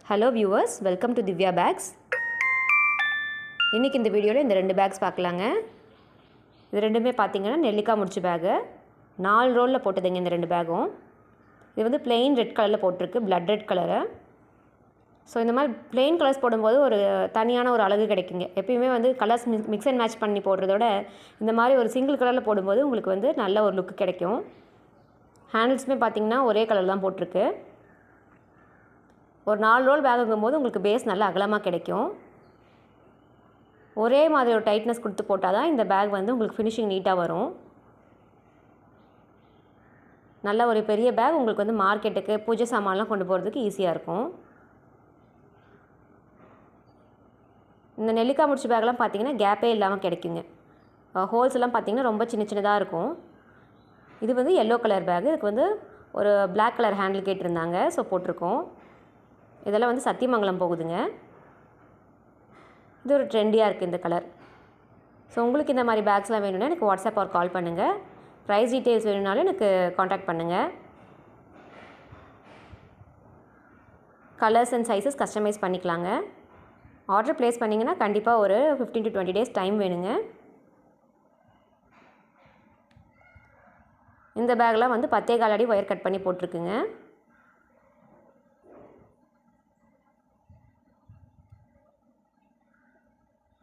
Hello viewers, welcome to Divya bakes. இன்றைக்கி இந்த வீடியோவில் இந்த 2 பேக்ஸ் பார்க்கலாங்க. இது ரெண்டுமே பார்த்திங்கன்னா நெல்லிக்காய் முடிச்சு பேகு 4 ரோலில் போட்டதுங்க. இந்த 2 பேகும் இது வந்து பிளெயின் ரெட் கலரில் போட்டிருக்கு, பிளட் ரெட் கலரு. ஸோ இந்த மாதிரி பிளெயின் கலர்ஸ் போடும்போது ஒரு தனியான ஒரு அழகு கிடைக்குங்க. எப்பயுமே வந்து கலர்ஸ் மிக்ஸ் அண்ட் மேட்ச் பண்ணி போடுறதோட இந்த மாதிரி ஒரு சிங்கிள் கலரில் போடும்போது உங்களுக்கு வந்து நல்ல ஒரு லுக் கிடைக்கும். ஹேண்டில்ஸுமே பார்த்திங்கன்னா ஒரே கலர் தான் போட்டிருக்கு. ஒரு 4 ரோல் பேகுங்கும்போது உங்களுக்கு பேஸ் நல்லா அகலமாக கிடைக்கும். ஒரே மாதிரி ஒரு டைட்னஸ் கொடுத்து போட்டால் தான் இந்த பேக் வந்து உங்களுக்கு ஃபினிஷிங் நீட்டாக வரும். நல்ல ஒரு பெரிய பேக் உங்களுக்கு வந்து மார்க்கெட்டுக்கு பூஜை சாமான்லாம் கொண்டு போகிறதுக்கு ஈஸியாக இருக்கும். இந்த நெல்லிக்காய் முடிச்சு பேக்லாம் பார்த்திங்கன்னா கேப்பே இல்லாமல் கிடைக்குங்க. ஹோல்ஸ் எல்லாம் பார்த்திங்கன்னா ரொம்ப சின்ன சின்னதாக இருக்கும். இது வந்து எல்லோ கலர் பேக். இதுக்கு வந்து ஒரு பிளாக் கலர் ஹேண்டில் கேட்டிருந்தாங்க, ஸோ போட்டிருக்கோம். இதெல்லாம் வந்து சத்தியமங்கலம் போகுதுங்க. இது ஒரு ட்ரெண்டியாக இருக்குது இந்த கலர். ஸோ உங்களுக்கு இந்த மாதிரி பேக்ஸ்லாம் வேணும்னா எனக்கு வாட்ஸ்அப் ஆர் கால் பண்ணுங்கள். ப்ரைஸ் டீட்டெயில்ஸ் வேணும்னாலும் எனக்கு காண்டாக்ட் பண்ணுங்கள். கலர்ஸ் அண்ட் சைஸஸ் கஸ்டமைஸ் பண்ணிக்கலாங்க. ஆர்டர் ப்ளேஸ் பண்ணிங்கன்னா கண்டிப்பாக ஒரு 15 to 20 days டைம் வேணுங்க. இந்த பேக்லாம் வந்து 10.25 அடி ஒயர் கட் பண்ணி போட்டிருக்குங்க.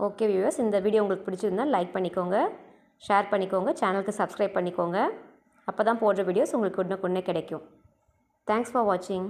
ஓகே வியூவர்ஸ், இந்த வீடியோ உங்களுக்கு பிடிச்சிருந்தால் லைக் பண்ணிக்கோங்க, ஷேர் பண்ணிக்கோங்க, சேனலுக்கு சப்ஸ்கிரைப் பண்ணிக்கோங்க. அப்போ தான் போடுற வீடியோஸ் உங்களுக்கு உடனுக்குடனே கிடைக்கும். தேங்க்ஸ் ஃபார் வாட்சிங்.